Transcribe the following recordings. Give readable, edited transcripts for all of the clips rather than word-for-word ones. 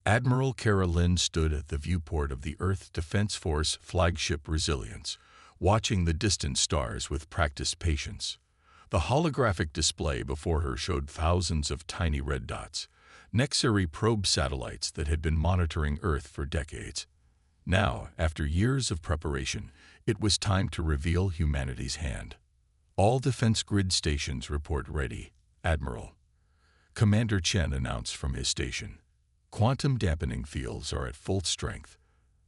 Admiral Kara Lynn stood at the viewport of the Earth Defense Force flagship Resilience, watching the distant stars with practiced patience. The holographic display before her showed thousands of tiny red dots, Nexari probe satellites that had been monitoring Earth for decades. Now, after years of preparation, it was time to reveal humanity's hand. All defense grid stations report ready, Admiral. Commander Chen announced from his station. Quantum dampening fields are at full strength.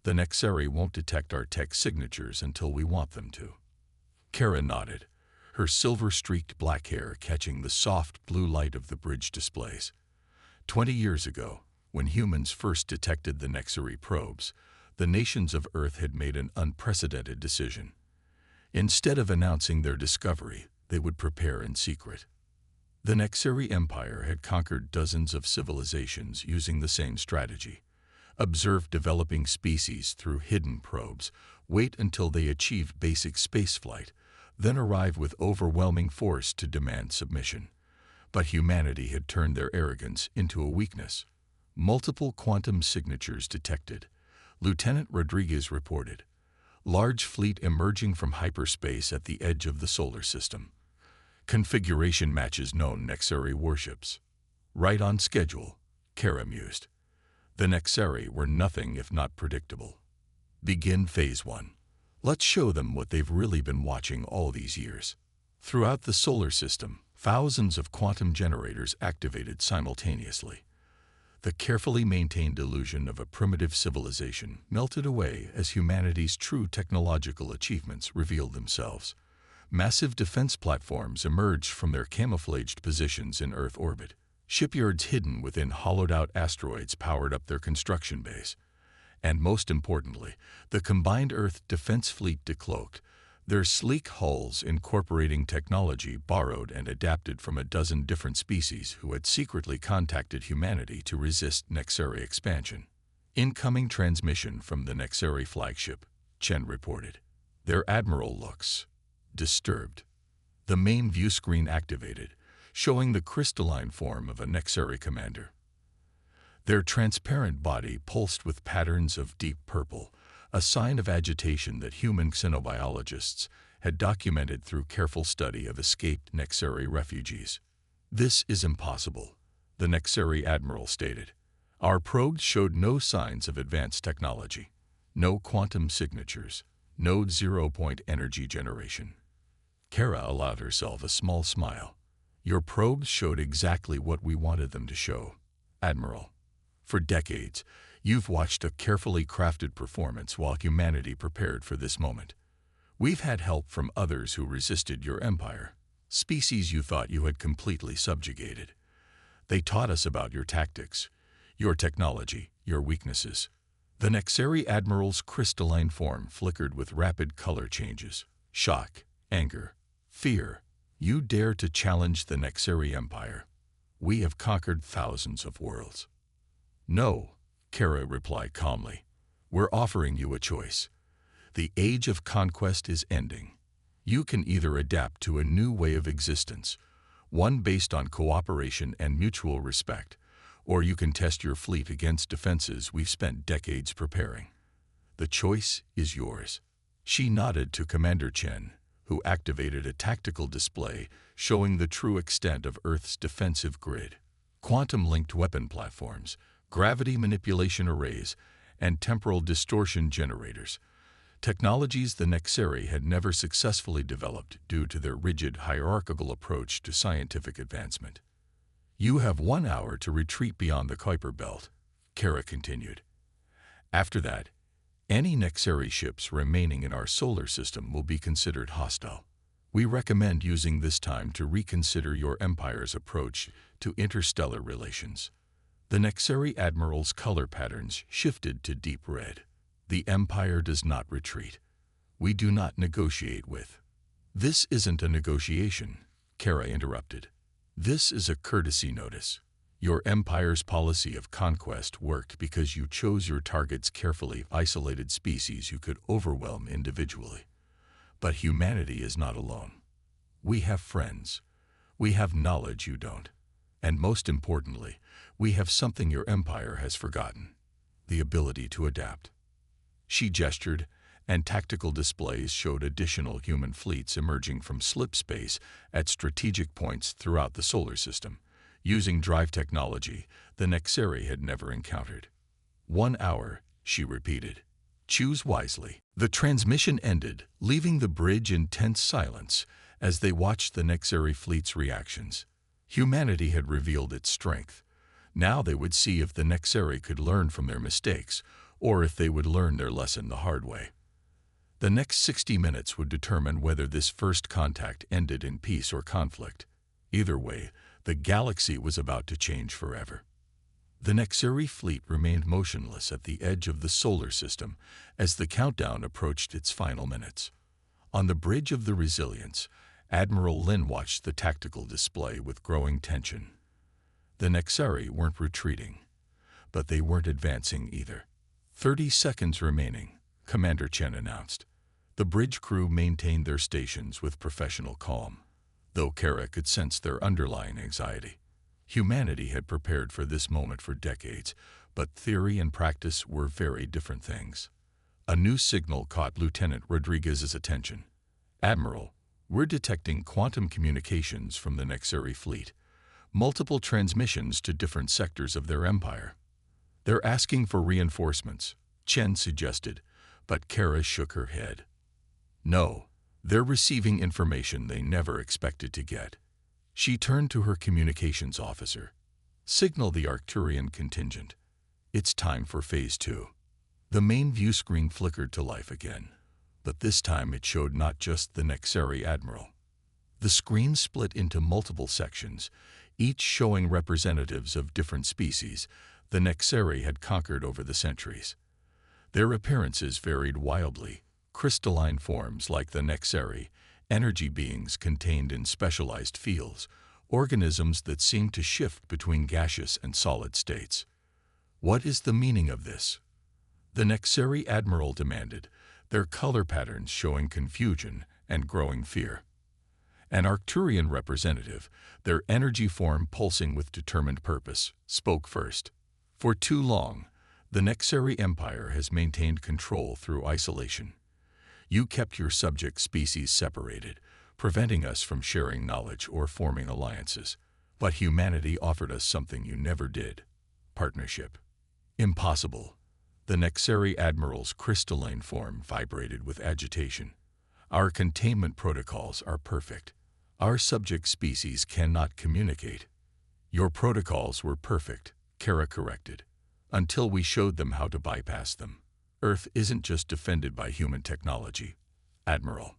The Nexari won't detect our tech signatures until we want them to. Kara nodded, her silver-streaked black hair catching the soft blue light of the bridge displays. 20 years ago, when humans first detected the Nexari probes, the nations of Earth had made an unprecedented decision. Instead of announcing their discovery, they would prepare in secret. The Nexari Empire had conquered dozens of civilizations using the same strategy. Observe developing species through hidden probes, wait until they achieve basic spaceflight, then arrive with overwhelming force to demand submission. But humanity had turned their arrogance into a weakness. Multiple quantum signatures detected. Lieutenant Rodriguez reported. Large fleet emerging from hyperspace at the edge of the solar system. Configuration matches known Nexari warships. Right on schedule, Kara mused. The Nexari were nothing if not predictable. Begin Phase 1. Let's show them what they've really been watching all these years. Throughout the solar system, thousands of quantum generators activated simultaneously. The carefully maintained illusion of a primitive civilization melted away as humanity's true technological achievements revealed themselves. Massive defense platforms emerged from their camouflaged positions in Earth orbit. Shipyards hidden within hollowed-out asteroids powered up their construction base. And most importantly, the combined Earth defense fleet decloaked, their sleek hulls incorporating technology borrowed and adapted from a dozen different species who had secretly contacted humanity to resist Nexari expansion. Incoming transmission from the Nexari flagship, Chen reported. Their admiral looks disturbed. The main view screen activated, showing the crystalline form of a Nexari commander. Their transparent body pulsed with patterns of deep purple, a sign of agitation that human xenobiologists had documented through careful study of escaped Nexari refugees. This is impossible, the Nexari admiral stated. Our probes showed no signs of advanced technology, no quantum signatures, no zero-point energy generation. Kara allowed herself a small smile. Your probes showed exactly what we wanted them to show, Admiral. For decades, you've watched a carefully crafted performance while humanity prepared for this moment. We've had help from others who resisted your empire, species you thought you had completely subjugated. They taught us about your tactics, your technology, your weaknesses. The Nexari admiral's crystalline form flickered with rapid color changes. Shock, anger, fear. You dare to challenge the Nexari Empire. We have conquered thousands of worlds. No, Kara replied calmly. We're offering you a choice. The age of conquest is ending. You can either adapt to a new way of existence, one based on cooperation and mutual respect, or you can test your fleet against defenses we've spent decades preparing. The choice is yours. She nodded to Commander Chen, who activated a tactical display showing the true extent of Earth's defensive grid. Quantum-linked weapon platforms, gravity manipulation arrays, and temporal distortion generators. Technologies the Nexari had never successfully developed due to their rigid hierarchical approach to scientific advancement. You have 1 hour to retreat beyond the Kuiper Belt, Kara continued. After that, any Nexari ships remaining in our solar system will be considered hostile. We recommend using this time to reconsider your empire's approach to interstellar relations. The Nexari admiral's color patterns shifted to deep red. The empire does not retreat. We do not negotiate with. This isn't a negotiation, Kara interrupted. This is a courtesy notice. Your empire's policy of conquest worked because you chose your targets carefully isolated species you could overwhelm individually. But humanity is not alone. We have friends. We have knowledge you don't. And most importantly, we have something your empire has forgotten: the ability to adapt. She gestured, and tactical displays showed additional human fleets emerging from slip space at strategic points throughout the solar system, using drive technology the Nexeri had never encountered. 1 hour, she repeated. Choose wisely. The transmission ended, leaving the bridge in tense silence as they watched the Nexeri fleet's reactions. Humanity had revealed its strength. Now they would see if the Nexeri could learn from their mistakes, or if they would learn their lesson the hard way. The next 60 minutes would determine whether this first contact ended in peace or conflict. Either way, the galaxy was about to change forever. The Nexeri fleet remained motionless at the edge of the solar system as the countdown approached its final minutes. On the bridge of the Resilience, Admiral Lin watched the tactical display with growing tension. The Nexeri weren't retreating, but they weren't advancing either. 30 seconds remaining, Commander Chen announced. The bridge crew maintained their stations with professional calm, though Kara could sense their underlying anxiety. Humanity had prepared for this moment for decades, but theory and practice were very different things. A new signal caught Lieutenant Rodriguez's attention. Admiral, we're detecting quantum communications from the Nexeri fleet. Multiple transmissions to different sectors of their empire. They're asking for reinforcements, Chen suggested, but Kara shook her head. No, they're receiving information they never expected to get. She turned to her communications officer. Signal the Arcturian contingent. It's time for Phase 2. The main view screen flickered to life again, but this time it showed not just the Nexeri Admiral. The screen split into multiple sections, each showing representatives of different species the Nexeri had conquered over the centuries. Their appearances varied wildly: crystalline forms like the Nexeri, energy beings contained in specialized fields, organisms that seemed to shift between gaseous and solid states. What is the meaning of this? The Nexeri Admiral demanded, their color patterns showing confusion and growing fear. An Arcturian representative, their energy form pulsing with determined purpose, spoke first. For too long, the Nexeri Empire has maintained control through isolation. You kept your subject species separated, preventing us from sharing knowledge or forming alliances. But humanity offered us something you never did: partnership. Impossible. The Nexeri Admiral's crystalline form vibrated with agitation. Our containment protocols are perfect. Our subject species cannot communicate. Your protocols were perfect, Kara corrected, until we showed them how to bypass them. Earth isn't just defended by human technology, Admiral.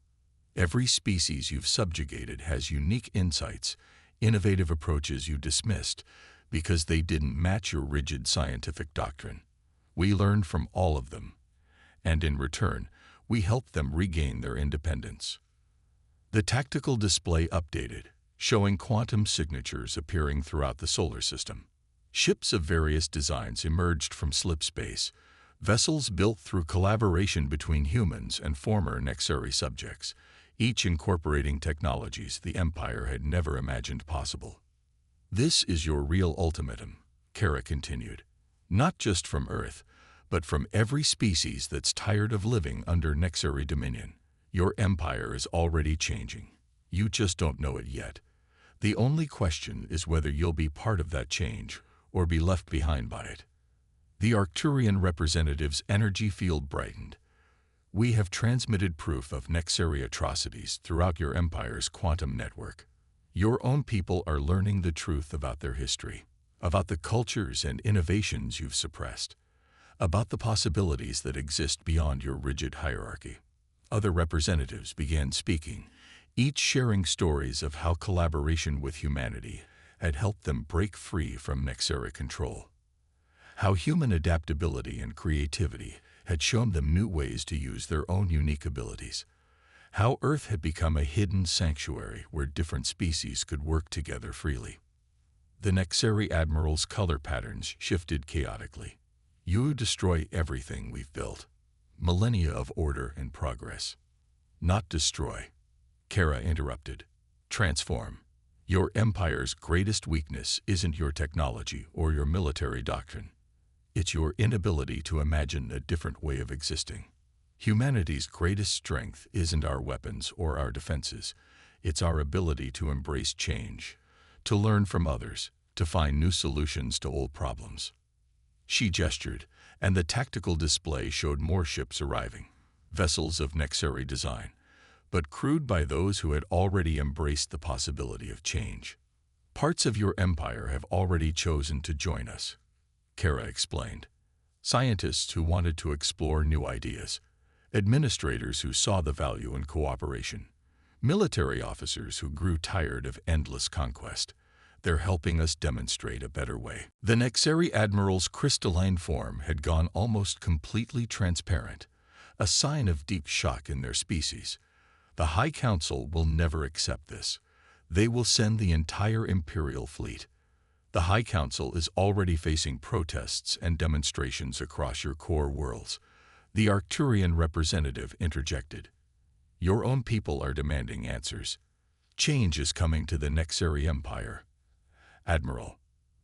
Every species you've subjugated has unique insights, innovative approaches you dismissed because they didn't match your rigid scientific doctrine. We learned from all of them, and in return, we helped them regain their independence. The tactical display updated, showing quantum signatures appearing throughout the solar system. Ships of various designs emerged from slip space, vessels built through collaboration between humans and former Nexeri subjects, each incorporating technologies the Empire had never imagined possible. This is your real ultimatum, Kara continued. Not just from Earth, but from every species that's tired of living under Nexeri dominion. Your empire is already changing. You just don't know it yet. The only question is whether you'll be part of that change or be left behind by it. The Arcturian representative's energy field brightened. We have transmitted proof of Nexeri atrocities throughout your empire's quantum network. Your own people are learning the truth about their history, about the cultures and innovations you've suppressed, about the possibilities that exist beyond your rigid hierarchy. Other representatives began speaking, each sharing stories of how collaboration with humanity had helped them break free from Nexeri control. How human adaptability and creativity had shown them new ways to use their own unique abilities. How Earth had become a hidden sanctuary where different species could work together freely. The Nexeri Admiral's color patterns shifted chaotically. You destroy everything we've built. Millennia of order and progress. Not destroy. Kara interrupted. Transform. Your empire's greatest weakness isn't your technology or your military doctrine. It's your inability to imagine a different way of existing. Humanity's greatest strength isn't our weapons or our defenses. It's our ability to embrace change, to learn from others, to find new solutions to old problems. She gestured, and the tactical display showed more ships arriving, vessels of Nexari design, but crewed by those who had already embraced the possibility of change. Parts of your empire have already chosen to join us, Kara explained. Scientists who wanted to explore new ideas, administrators who saw the value in cooperation, military officers who grew tired of endless conquest. They're helping us demonstrate a better way. The Nexari Admiral's crystalline form had gone almost completely transparent, a sign of deep shock in their species. The High Council will never accept this. They will send the entire Imperial fleet. The High Council is already facing protests and demonstrations across your core worlds. The Arcturian representative interjected. Your own people are demanding answers. Change is coming to the Nexari Empire. Admiral,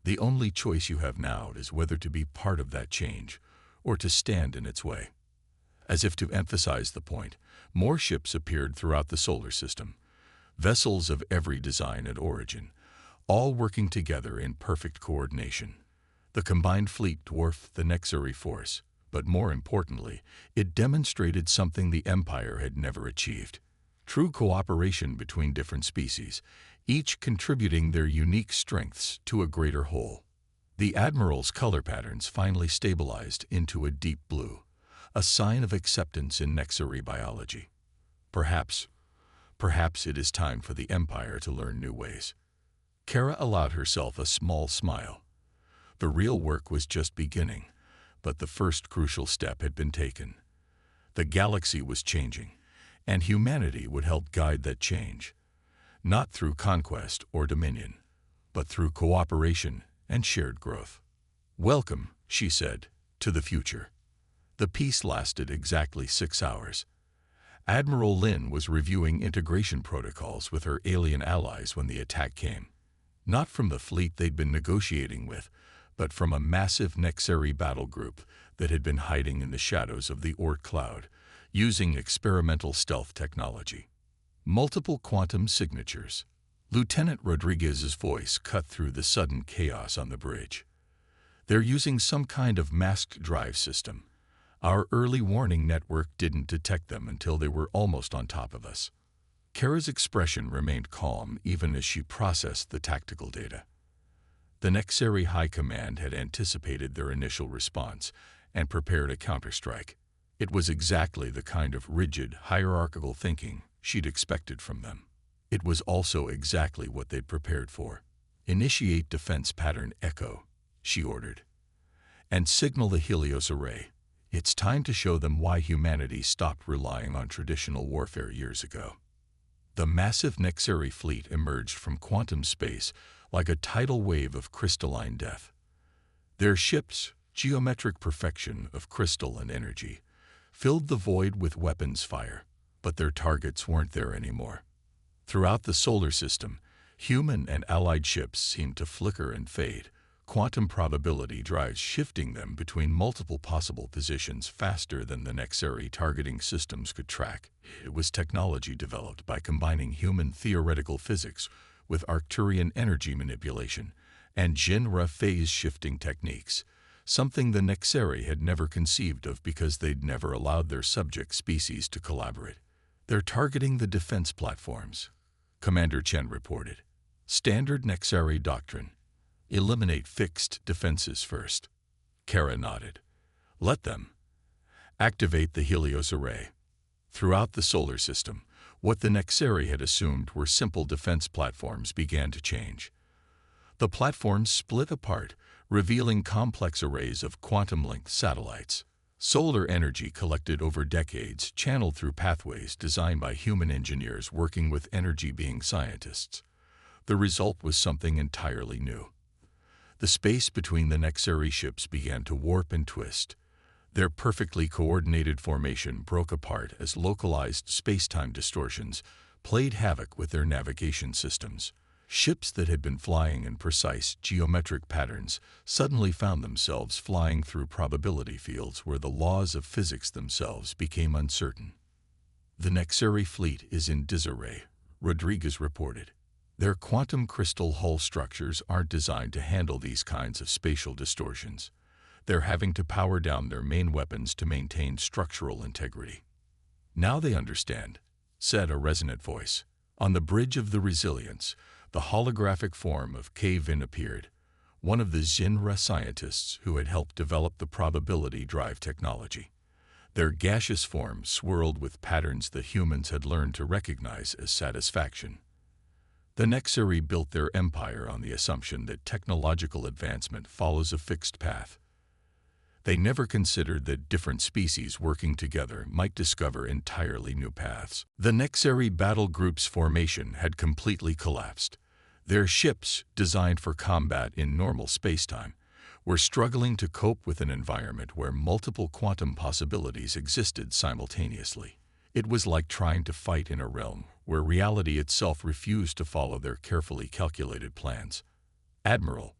the only choice you have now is whether to be part of that change or to stand in its way. As if to emphasize the point, more ships appeared throughout the solar system, vessels of every design and origin, all working together in perfect coordination. The combined fleet dwarfed the Nexari force, but more importantly, it demonstrated something the Empire had never achieved: true cooperation between different species, each contributing their unique strengths to a greater whole. The Admiral's color patterns finally stabilized into a deep blue, a sign of acceptance in Nexari biology. Perhaps it is time for the Empire to learn new ways. Kara allowed herself a small smile. The real work was just beginning, but the first crucial step had been taken. The galaxy was changing, and humanity would help guide that change, not through conquest or dominion, but through cooperation and shared growth. Welcome, she said, to the future. The peace lasted exactly 6 hours. Admiral Lin was reviewing integration protocols with her alien allies when the attack came. Not from the fleet they'd been negotiating with, but from a massive Nexari battle group that had been hiding in the shadows of the Oort cloud, using experimental stealth technology. Multiple quantum signatures. Lieutenant Rodriguez's voice cut through the sudden chaos on the bridge. They're using some kind of masked drive system. Our early warning network didn't detect them until they were almost on top of us. Kara's expression remained calm even as she processed the tactical data. The Nexari High Command had anticipated their initial response and prepared a counterstrike. It was exactly the kind of rigid, hierarchical thinking she'd expected from them. It was also exactly what they'd prepared for. Initiate defense pattern Echo, she ordered, and signal the Helios array. It's time to show them why humanity stopped relying on traditional warfare years ago. The massive Nexari fleet emerged from quantum space like a tidal wave of crystalline death. Their ships, geometric perfection of crystal and energy, filled the void with weapons fire, but their targets weren't there anymore. Throughout the solar system, human and allied ships seemed to flicker and fade, quantum probability drives shifting them between multiple possible positions faster than the Nexari targeting systems could track. It was technology developed by combining human theoretical physics with Arcturian energy manipulation and Jinra phase-shifting techniques, something the Nexari had never conceived of because they'd never allowed their subject species to collaborate. They're targeting the defense platforms, Commander Chen reported. Standard Nexari doctrine. Eliminate fixed defenses first. Kara nodded. Let them. Activate the Helios array. Throughout the solar system, what the Nexari had assumed were simple defense platforms began to change. The platforms split apart, revealing complex arrays of quantum-linked satellites. Solar energy collected over decades, channeled through pathways designed by human engineers working with energy-being scientists. The result was something entirely new. The space between the Nexari ships began to warp and twist. Their perfectly coordinated formation broke apart as localized space-time distortions played havoc with their navigation systems. Ships that had been flying in precise geometric patterns suddenly found themselves flying through probability fields where the laws of physics themselves became uncertain. "The Nexari fleet is in disarray," Rodriguez reported. "Their quantum crystal hull structures aren't designed to handle these kinds of spatial distortions. They're having to power down their main weapons to maintain structural integrity." "Now they understand," said a resonant voice. On the bridge of the Resilience, the holographic form of K-Vin appeared, one of the Xinra scientists who had helped develop the probability drive technology. Their gaseous form swirled with patterns that humans had learned to recognize as satisfaction. The Nexari built their empire on the assumption that technological advancement follows a fixed path. They never considered that different species working together might discover entirely new paths. The Nexari battle group's formation had completely collapsed. Their ships, designed for combat in normal spacetime, were struggling to cope with an environment where multiple quantum possibilities existed simultaneously. It was like trying to fight in a realm where reality itself refused to follow their carefully calculated plans. "Admiral,"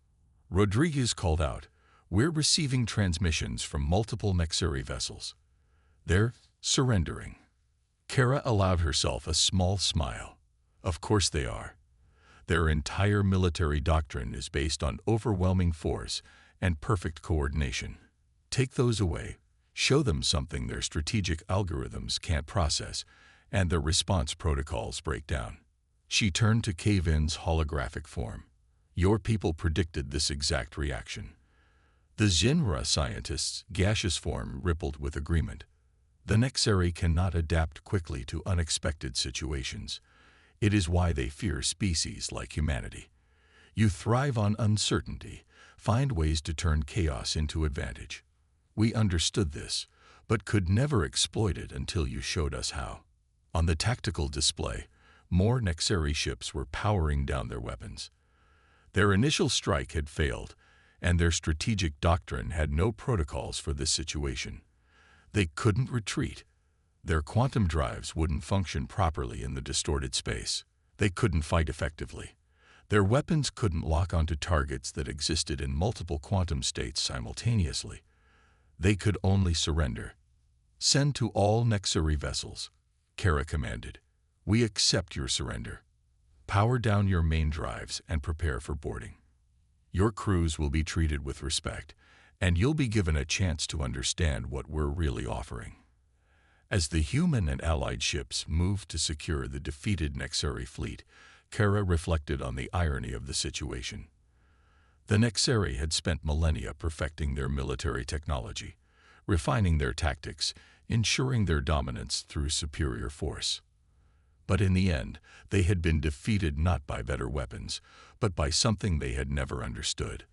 Rodriguez called out, "we're receiving transmissions from multiple Nexari vessels. They're surrendering." Kara allowed herself a small smile. "Of course they are. Their entire military doctrine is based on overwhelming force and perfect coordination. Take those away, show them something their strategic algorithms can't process, and their response protocols break down." She turned to K-Vin's holographic form. "Your people predicted this exact reaction." The Xinra scientists' gaseous form rippled with agreement. The Nexari cannot adapt quickly to unexpected situations. It is why they fear species like humanity. You thrive on uncertainty, find ways to turn chaos into advantage. We understood this, but could never exploit it until you showed us how. On the tactical display, more Nexari ships were powering down their weapons. Their initial strike had failed, and their strategic doctrine had no protocols for this situation. They couldn't retreat. Their quantum drives wouldn't function properly in the distorted space. They couldn't fight effectively. Their weapons couldn't lock onto targets that existed in multiple quantum states simultaneously. They could only surrender. "Send to all Nexari vessels," Kara commanded. "We accept your surrender. Power down your main drives and prepare for boarding. Your crews will be treated with respect, and you'll be given a chance to understand what we're really offering." As the human and allied ships moved to secure the defeated Nexari fleet, Kara reflected on the irony of the situation. The Nexari had spent millennia perfecting their military technology, refining their tactics, ensuring their dominance through superior force. But in the end, they had been defeated not by better weapons, but by something they had never understood: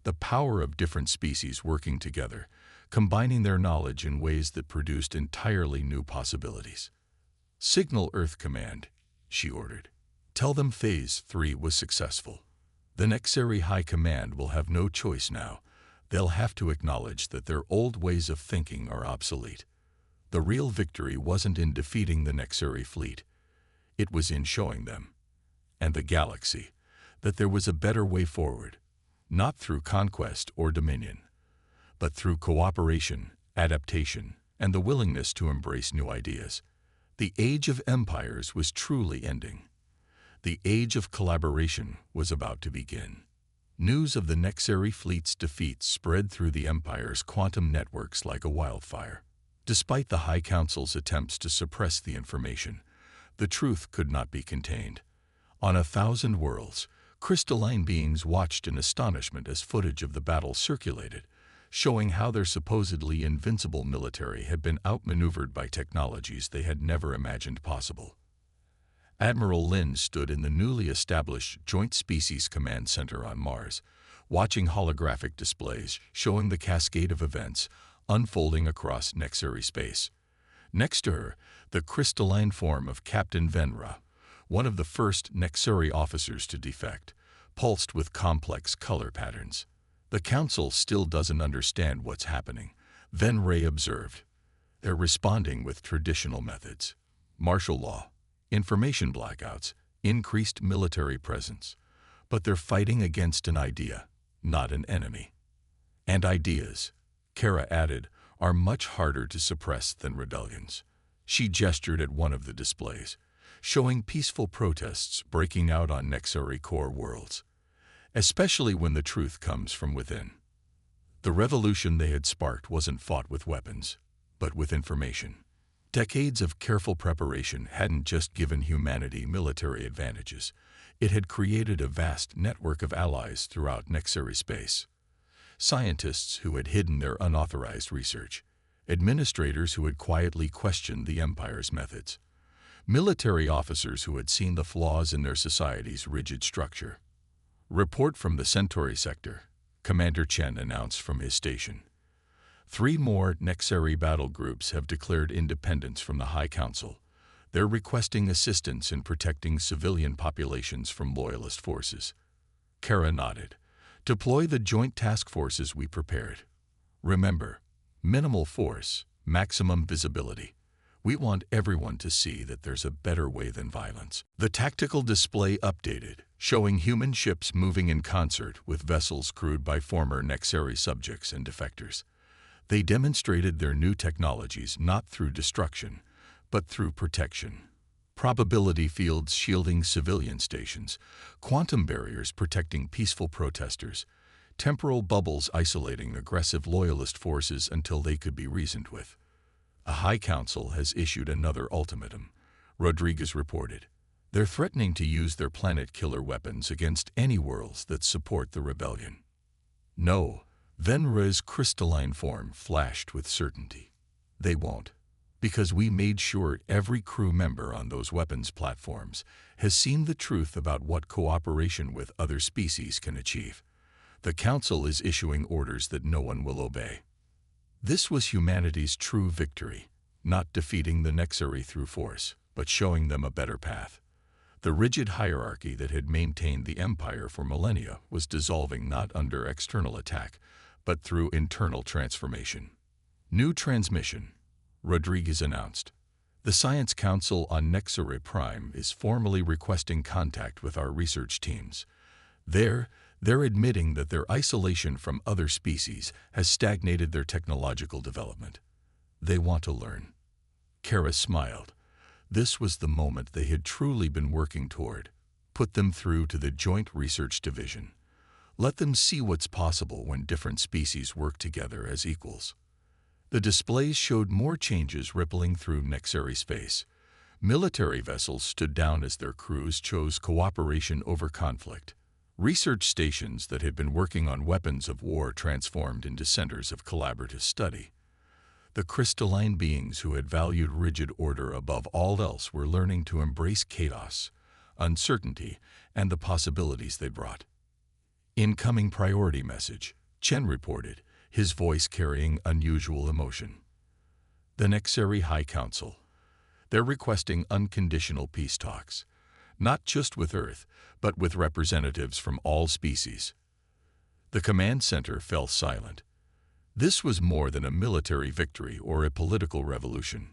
the power of different species working together, combining their knowledge in ways that produced entirely new possibilities. "Signal Earth Command," she ordered. "Tell them Phase 3 was successful. The Nexari High Command will have no choice now. They'll have to acknowledge that their old ways of thinking are obsolete. The real victory wasn't in defeating the Nexari fleet. It was in showing them, and the galaxy, that there was a better way forward, not through conquest or dominion, but through cooperation, adaptation, and the willingness to embrace new ideas. The age of empires was truly ending. The age of collaboration was about to begin." News of the Nexari fleet's defeat spread through the Empire's quantum networks like a wildfire. Despite the High Council's attempts to suppress the information, the truth could not be contained. On 1,000 worlds, crystalline beings watched in astonishment as footage of the battle circulated, showing how their supposedly invincible military had been outmaneuvered by technologies they had never imagined possible. Admiral Lin stood in the newly established Joint Species Command Center on Mars, watching holographic displays showing the cascade of events unfolding across Nexari space. Next to her, the crystalline form of Captain Venra, one of the first Nexari officers to defect, pulsed with complex color patterns. "The Council still doesn't understand what's happening," Venra observed. "They're responding with traditional methods: martial law, information blackouts, increased military presence, but they're fighting against an idea, not an enemy. And ideas, Kara added, are much harder to suppress than rebellions. She gestured at one of the displays, showing peaceful protests breaking out on Nexari core worlds, especially when the truth comes from within. The revolution they had sparked wasn't fought with weapons, but with information. Decades of careful preparation hadn't just given humanity military advantages. It had created a vast network of allies throughout Nexari space. Scientists who had hidden their unauthorized research, administrators who had quietly questioned the Empire's methods, military officers who had seen the flaws in their society's rigid structure. Report from the Centauri sector, Commander Chen announced from his station. 3 more Nexari battle groups have declared independence from the High Council. They're requesting assistance in protecting civilian populations from loyalist forces. Kara nodded. Deploy the joint task forces we prepared. Remember, minimal force, maximum visibility. We want everyone to see that there's a better way than violence. The tactical display updated, showing human ships moving in concert with vessels crewed by former Nexari subjects and defectors. They demonstrated their new technologies not through destruction, but through protection. Probability fields shielding civilian stations, quantum barriers protecting peaceful protesters, temporal bubbles isolating aggressive loyalist forces until they could be reasoned with. A High Council has issued another ultimatum, Rodriguez reported. They're threatening to use their planet-killer weapons against any worlds that support the rebellion. No, Venra's crystalline form flashed with certainty. They won't, because we made sure every crew member on those weapons platforms has seen the truth about what cooperation with other species can achieve. The Council is issuing orders that no one will obey. This was humanity's true victory, not defeating the Nexari through force, but showing them a better path. The rigid hierarchy that had maintained the Empire for millennia was dissolving not under external attack, but through internal transformation. New transmission, Rodriguez announced. The Science Council on Nexari Prime is formally requesting contact with our research teams. They're admitting that their isolation from other species has stagnated their technological development. They want to learn. Kara smiled. This was the moment they had truly been working toward. Put them through to the Joint Research Division. Let them see what's possible when different species work together as equals. The displays showed more changes rippling through Nexari space. Military vessels stood down as their crews chose cooperation over conflict. Research stations that had been working on weapons of war transformed into centers of collaborative study. The crystalline beings who had valued rigid order above all else were learning to embrace chaos, uncertainty, and the possibilities they brought. Incoming priority message, Chen reported, his voice carrying unusual emotion. The Nexari High Council. They're requesting unconditional peace talks, not just with Earth, but with representatives from all species. The command center fell silent. This was more than a military victory or a political revolution.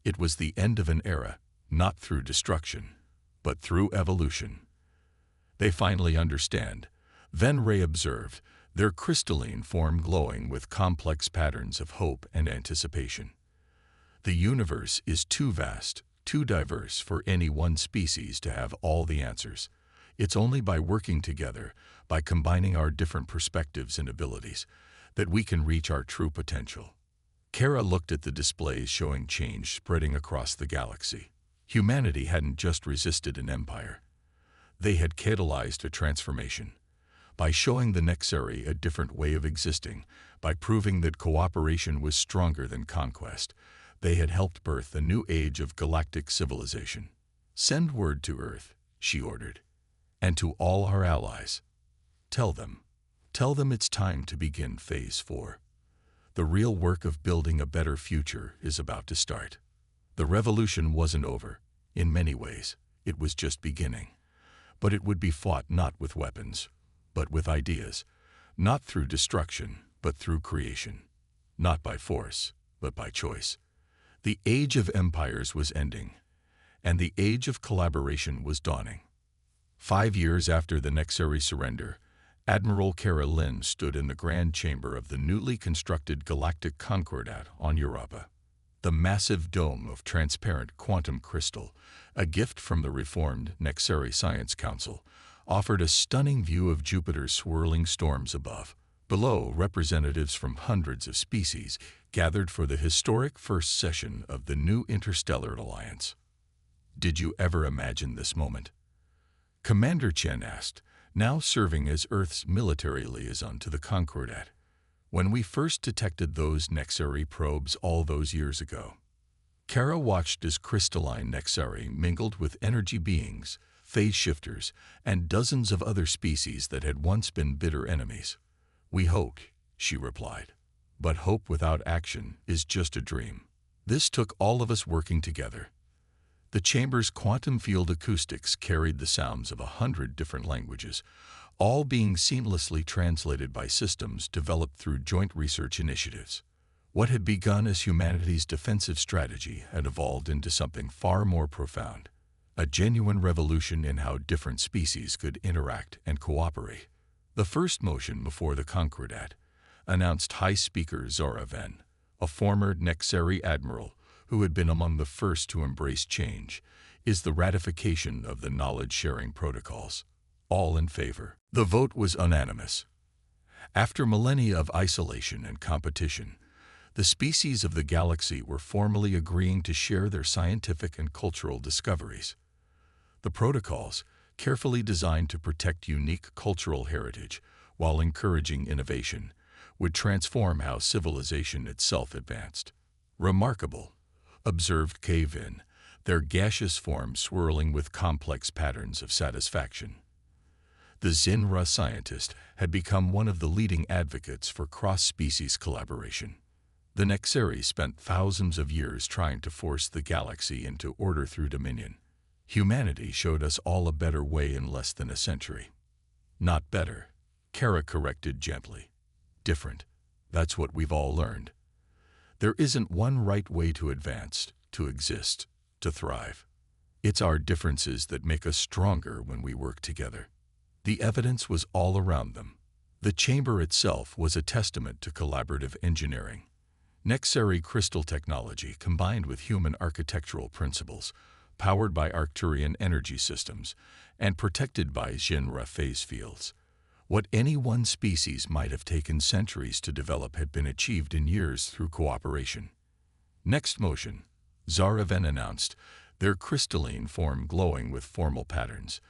It was the end of an era, not through destruction, but through evolution. They finally understand, Venray observed, their crystalline form glowing with complex patterns of hope and anticipation. The universe is too vast, too diverse for any one species to have all the answers. It's only by working together, by combining our different perspectives and abilities, that we can reach our true potential. Kara looked at the displays showing change spreading across the galaxy. Humanity hadn't just resisted an empire. They had catalyzed a transformation. By showing the Nexari a different way of existing, by proving that cooperation was stronger than conquest, they had helped birth a new age of galactic civilization. Send word to Earth, she ordered, and to all our allies. Tell them it's time to begin Phase 4. The real work of building a better future is about to start. The revolution wasn't over. In many ways, it was just beginning. But it would be fought not with weapons, but with ideas, not through destruction, but through creation, not by force, but by choice. The age of empires was ending, and the age of collaboration was dawning. 5 years after the Nexari surrender, Admiral Kara Lynn stood in the grand chamber of the newly constructed Galactic Concordat on Europa. The massive dome of transparent quantum crystal, a gift from the reformed Nexari Science Council, offered a stunning view of Jupiter's swirling storms above. Below, representatives from hundreds of species gathered for the historic first session of the new Interstellar Alliance. "Did you ever imagine this moment?" Commander Chen asked, now serving as Earth's military liaison to the Concordat. "When we first detected those Nexari probes all those years ago." Kara watched as crystalline Nexari mingled with energy beings, phase shifters, and dozens of other species that had once been bitter enemies. "We hoped," she replied. "But hope without action is just a dream." This took all of us working together. The chamber's quantum field acoustics carried the sounds of 100 different languages, all being seamlessly translated by systems developed through joint research initiatives. What had begun as humanity's defensive strategy had evolved into something far more profound, a genuine revolution in how different species could interact and cooperate. The first motion before the Concordat, announced High Speaker Zora Ven, a former Nexari admiral who had been among the first to embrace change, is the ratification of the knowledge-sharing protocols. All in favor. The vote was unanimous. After millennia of isolation and competition, the species of the galaxy were formally agreeing to share their scientific and cultural discoveries. The protocols, carefully designed to protect unique cultural heritage while encouraging innovation, would transform how civilization itself advanced. "Remarkable," observed Kevin, their gaseous form swirling with complex patterns of satisfaction. The Xinra scientist had become one of the leading advocates for cross-species collaboration. The Nexari spent thousands of years trying to force the galaxy into order through dominion. Humanity showed us all a better way in less than a century. "Not better," Kara corrected gently. "Different. That's what we've all learned. There isn't one right way to advance, to exist, to thrive. It's our differences that make us stronger when we work together." The evidence was all around them. The chamber itself was a testament to collaborative engineering. Nexari crystal technology combined with human architectural principles, powered by Arcturian energy systems, and protected by Xinra phase fields. What any one species might have taken centuries to develop had been achieved in years through cooperation. "Next motion," Zora Ven announced, their crystalline form glowing with formal patterns.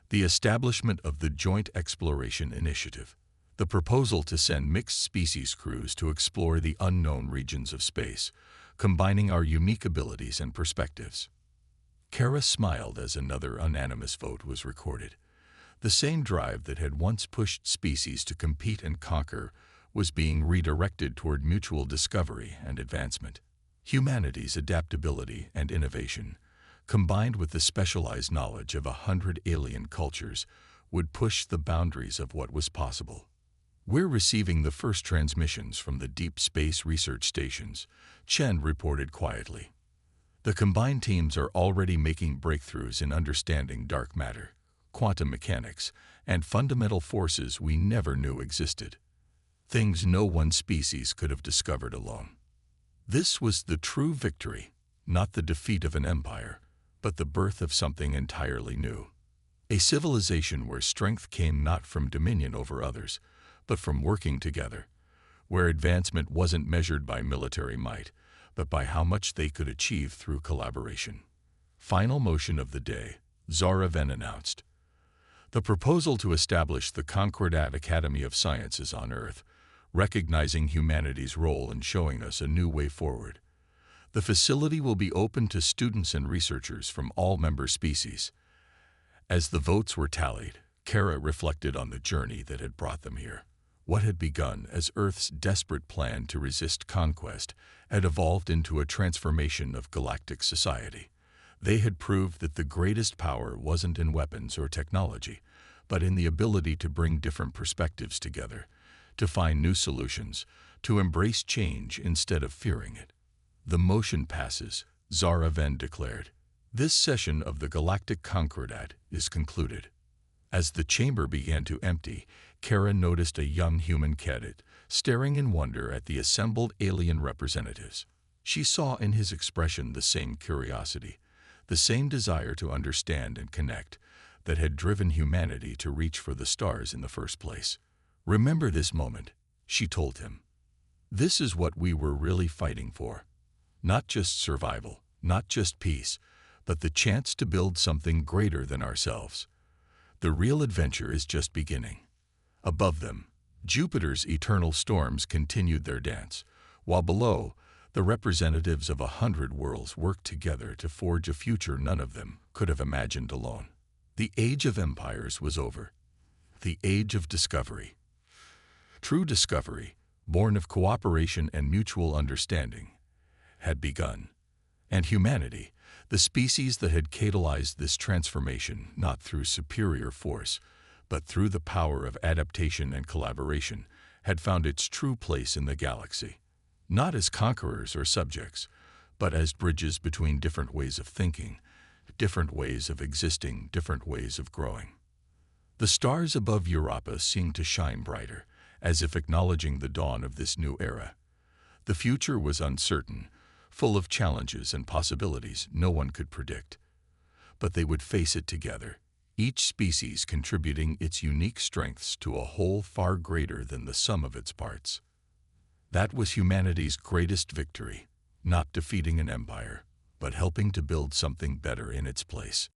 "The establishment of the Joint Exploration Initiative, the proposal to send mixed-species crews to explore the unknown regions of space, combining our unique abilities and perspectives." Kara smiled as another unanimous vote was recorded. The same drive that had once pushed species to compete and conquer was being redirected toward mutual discovery and advancement. Humanity's adaptability and innovation, combined with the specialized knowledge of 100 alien cultures, would push the boundaries of what was possible. "We're receiving the first transmissions from the deep space research stations," Chen reported quietly. "The combined teams are already making breakthroughs in understanding dark matter, quantum mechanics, and fundamental forces we never knew existed. Things no one species could have discovered alone." This was the true victory, not the defeat of an empire, but the birth of something entirely new. A civilization where strength came not from dominion over others, but from working together, where advancement wasn't measured by military might, but by how much they could achieve through collaboration. Final motion of the day, Zora Ven announced. The proposal to establish the Concordat Academy of Sciences on Earth, recognizing humanity's role in showing us a new way forward. The facility will be open to students and researchers from all member species. As the votes were tallied, Kara reflected on the journey that had brought them here. What had begun as Earth's desperate plan to resist conquest had evolved into a transformation of galactic society. They had proved that the greatest power wasn't in weapons or technology, but in the ability to bring different perspectives together, to find new solutions, to embrace change instead of fearing it. "The motion passes," Zora Ven declared. This session of the Galactic Concordat is concluded. As the chamber began to empty, Kara noticed a young human cadet staring in wonder at the assembled alien representatives. She saw in his expression the same curiosity, the same desire to understand and connect that had driven humanity to reach for the stars in the first place. "Remember this moment," she told him. "This is what we were really fighting for. Not just survival, not just peace, but the chance to build something greater than ourselves. The real adventure is just beginning." Above them, Jupiter's eternal storms continued their dance, while below, the representatives of 100 worlds worked together to forge a future none of them could have imagined alone. The age of empires was over. The age of discovery. True discovery, born of cooperation and mutual understanding, had begun. And humanity, the species that had catalyzed this transformation not through superior force, but through the power of adaptation and collaboration, had found its true place in the galaxy. Not as conquerors or subjects, but as bridges between different ways of thinking, different ways of existing, different ways of growing. The stars above Europa seemed to shine brighter, as if acknowledging the dawn of this new era. The future was uncertain, full of challenges and possibilities no one could predict. But they would face it together, each species contributing its unique strengths to a whole far greater than the sum of its parts. That was humanity's greatest victory, not defeating an empire, but helping to build something better in its place.